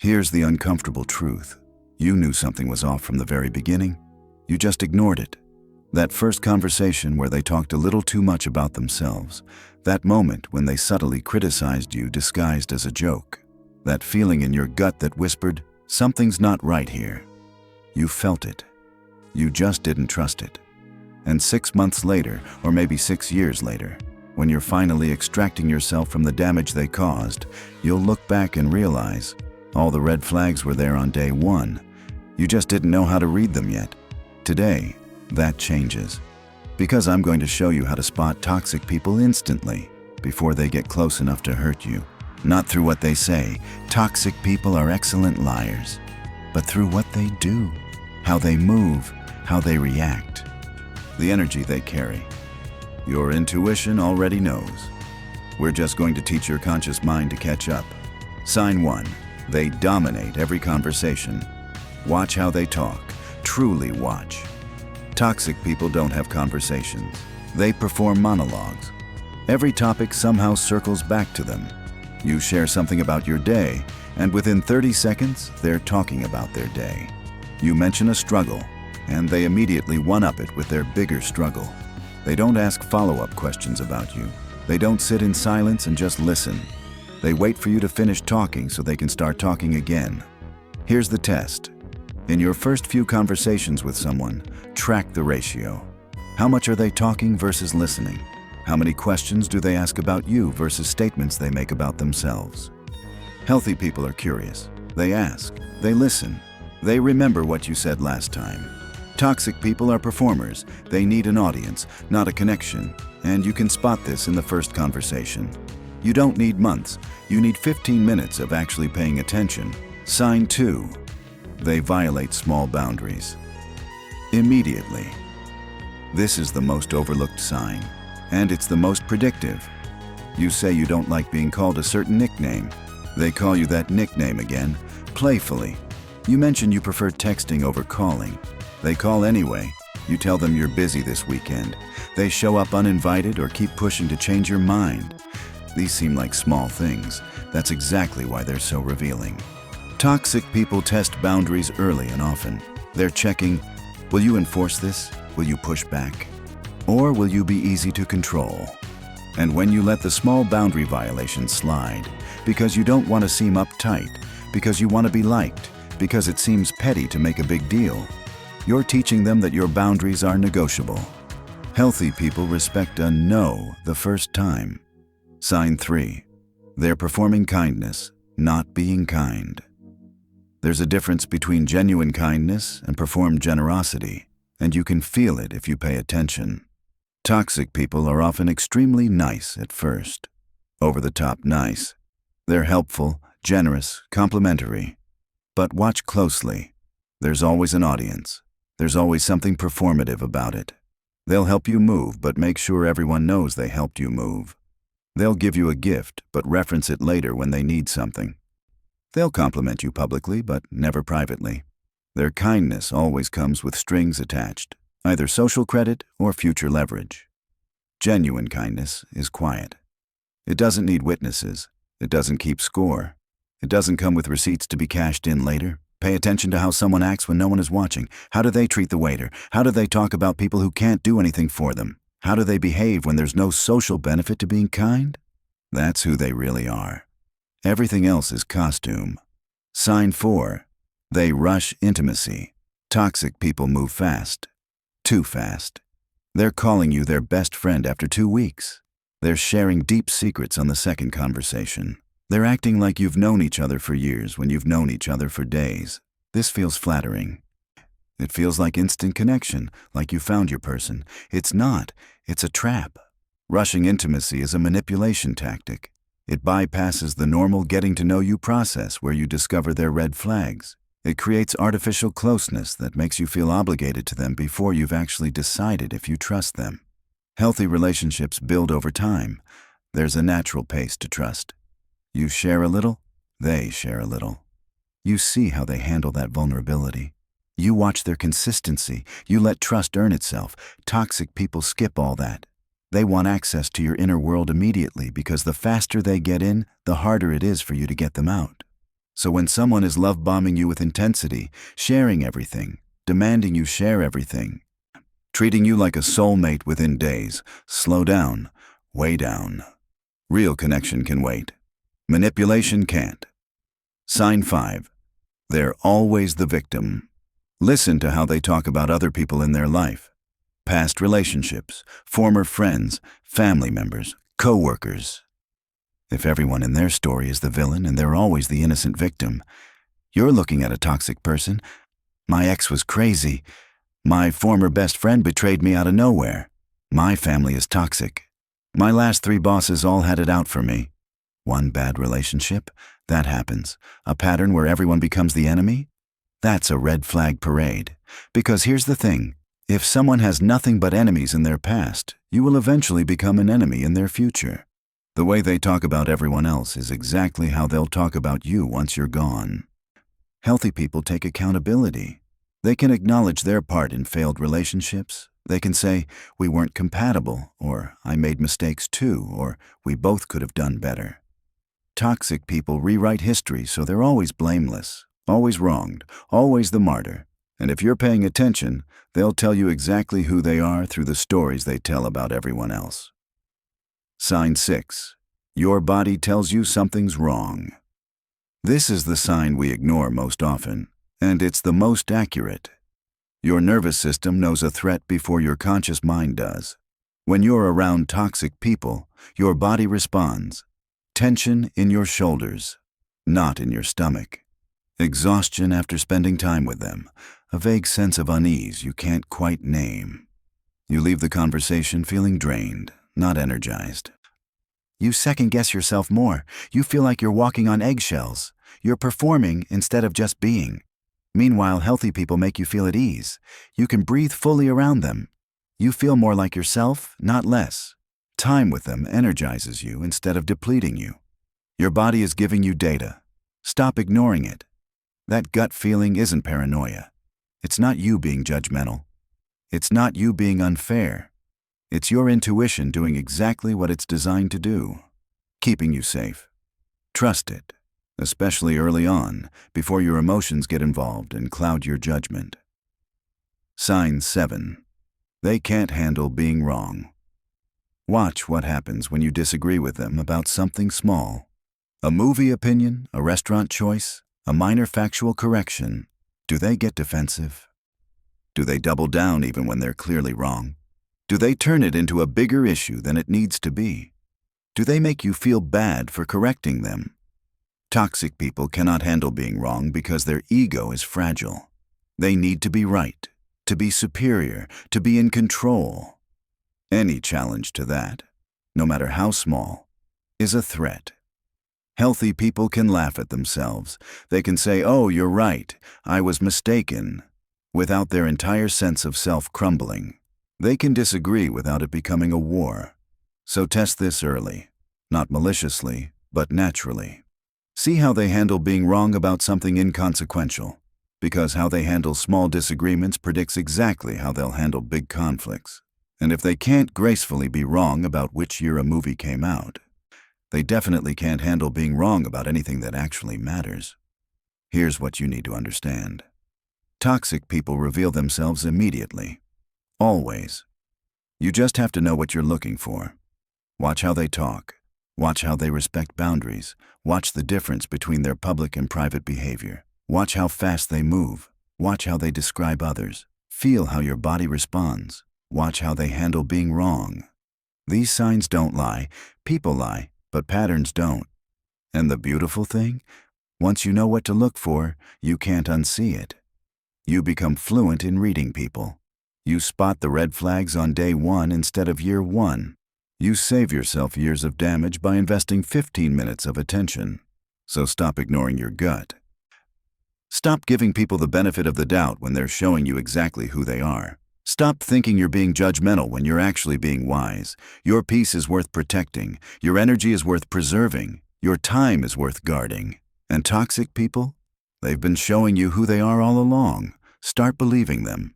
Here's the uncomfortable truth. You knew something was off from the very beginning. You just ignored it. That first conversation where they talked a little too much about themselves. That moment when they subtly criticized you disguised as a joke. That feeling in your gut that whispered, "Something's not right here." You felt it. You just didn't trust it. And 6 months later, or maybe 6 years later, when you're finally extracting yourself from the damage they caused, you'll look back and realize all the red flags were there on day one. You just didn't know how to read them yet. Today, that changes. Because I'm going to show you how to spot toxic people instantly, before they get close enough to hurt you. Not through what they say. Toxic people are excellent liars. But through what they do, how they move, how they react, the energy they carry. Your intuition already knows. We're just going to teach your conscious mind to catch up. Sign 1. They dominate every conversation. Watch how they talk. Truly watch. Toxic people don't have conversations. They perform monologues. Every topic somehow circles back to them. You share something about your day, and within 30 seconds, they're talking about their day. You mention a struggle, and they immediately one-up it with their bigger struggle. They don't ask follow-up questions about you. They don't sit in silence and just listen. They wait for you to finish talking so they can start talking again. Here's the test. In your first few conversations with someone, track the ratio. How much are they talking versus listening? How many questions do they ask about you versus statements they make about themselves? Healthy people are curious. They ask. They listen. They remember what you said last time. Toxic people are performers. They need an audience, not a connection. And you can spot this in the first conversation. You don't need months. You need 15 minutes of actually paying attention. Sign 2. They violate small boundaries. Immediately. This is the most overlooked sign, and it's the most predictive. You say you don't like being called a certain nickname. They call you that nickname again, playfully. You mention you prefer texting over calling. They call anyway. You tell them you're busy this weekend. They show up uninvited or keep pushing to change your mind. These seem like small things. That's exactly why they're so revealing. Toxic people test boundaries early and often. They're checking, will you enforce this? Will you push back? Or will you be easy to control? And when you let the small boundary violations slide, because you don't want to seem uptight, because you want to be liked, because it seems petty to make a big deal, you're teaching them that your boundaries are negotiable. Healthy people respect a no the first time. Sign 3. They're performing kindness, not being kind. There's a difference between genuine kindness and performed generosity, and you can feel it if you pay attention. Toxic people are often extremely nice at first. Over-the-top nice. They're helpful, generous, complimentary. But watch closely. There's always an audience. There's always something performative about it. They'll help you move, but make sure everyone knows they helped you move. They'll give you a gift, but reference it later when they need something. They'll compliment you publicly, but never privately. Their kindness always comes with strings attached, either social credit or future leverage. Genuine kindness is quiet. It doesn't need witnesses. It doesn't keep score. It doesn't come with receipts to be cashed in later. Pay attention to how someone acts when no one is watching. How do they treat the waiter? How do they talk about people who can't do anything for them? How do they behave when there's no social benefit to being kind? That's who they really are. Everything else is costume. Sign 4. They rush intimacy. Toxic people move fast. Too fast. They're calling you their best friend after 2 weeks. They're sharing deep secrets on the second conversation. They're acting like you've known each other for years when you've known each other for days. This feels flattering. It feels like instant connection, like you found your person. It's not. It's a trap. Rushing intimacy is a manipulation tactic. It bypasses the normal getting-to-know-you process where you discover their red flags. It creates artificial closeness that makes you feel obligated to them before you've actually decided if you trust them. Healthy relationships build over time. There's a natural pace to trust. You share a little, they share a little. You see how they handle that vulnerability. You watch their consistency. You let trust earn itself. Toxic people skip all that. They want access to your inner world immediately because the faster they get in, the harder it is for you to get them out. So when someone is love-bombing you with intensity, sharing everything, demanding you share everything, treating you like a soulmate within days, slow down, way down. Real connection can wait. Manipulation can't. Sign 5. They're always the victim. Listen to how they talk about other people in their life. Past relationships, former friends, family members, co-workers. If everyone in their story is the villain and they're always the innocent victim, you're looking at a toxic person. My ex was crazy. My former best friend betrayed me out of nowhere. My family is toxic. My last 3 bosses all had it out for me. One bad relationship? That happens. A pattern where everyone becomes the enemy? That's a red flag parade. Because here's the thing. If someone has nothing but enemies in their past, you will eventually become an enemy in their future. The way they talk about everyone else is exactly how they'll talk about you once you're gone. Healthy people take accountability. They can acknowledge their part in failed relationships. They can say, we weren't compatible, or I made mistakes too, or we both could have done better. Toxic people rewrite history so they're always blameless, always wronged, always the martyr. And if you're paying attention, they'll tell you exactly who they are through the stories they tell about everyone else. Sign 6. Your body tells you something's wrong. This is the sign we ignore most often, and it's the most accurate. Your nervous system knows a threat before your conscious mind does. When you're around toxic people, your body responds. Tension in your shoulders, not in your stomach. Exhaustion after spending time with them, a vague sense of unease you can't quite name. You leave the conversation feeling drained, not energized. You second-guess yourself more. You feel like you're walking on eggshells. You're performing instead of just being. Meanwhile, healthy people make you feel at ease. You can breathe fully around them. You feel more like yourself, not less. Time with them energizes you instead of depleting you. Your body is giving you data. Stop ignoring it. That gut feeling isn't paranoia. It's not you being judgmental. It's not you being unfair. It's your intuition doing exactly what it's designed to do, keeping you safe. Trust it, especially early on, before your emotions get involved and cloud your judgment. Sign 7. They can't handle being wrong. Watch what happens when you disagree with them about something small. A movie opinion, a restaurant choice, a minor factual correction. Do they get defensive? Do they double down even when they're clearly wrong? Do they turn it into a bigger issue than it needs to be? Do they make you feel bad for correcting them? Toxic people cannot handle being wrong because their ego is fragile. They need to be right, to be superior, to be in control. Any challenge to that, no matter how small, is a threat. Healthy people can laugh at themselves. They can say, oh, you're right, I was mistaken, without their entire sense of self crumbling. They can disagree without it becoming a war. So test this early, not maliciously, but naturally. See how they handle being wrong about something inconsequential, because how they handle small disagreements predicts exactly how they'll handle big conflicts. And if they can't gracefully be wrong about which year a movie came out, they definitely can't handle being wrong about anything that actually matters. Here's what you need to understand. Toxic people reveal themselves immediately. Always. You just have to know what you're looking for. Watch how they talk. Watch how they respect boundaries. Watch the difference between their public and private behavior. Watch how fast they move. Watch how they describe others. Feel how your body responds. Watch how they handle being wrong. These signs don't lie. People lie, but patterns don't. And the beautiful thing? Once you know what to look for, you can't unsee it. You become fluent in reading people. You spot the red flags on day 1 instead of year 1. You save yourself years of damage by investing 15 minutes of attention. So stop ignoring your gut. Stop giving people the benefit of the doubt when they're showing you exactly who they are. Stop thinking you're being judgmental when you're actually being wise. Your peace is worth protecting. Your energy is worth preserving. Your time is worth guarding. And toxic people? They've been showing you who they are all along. Start believing them.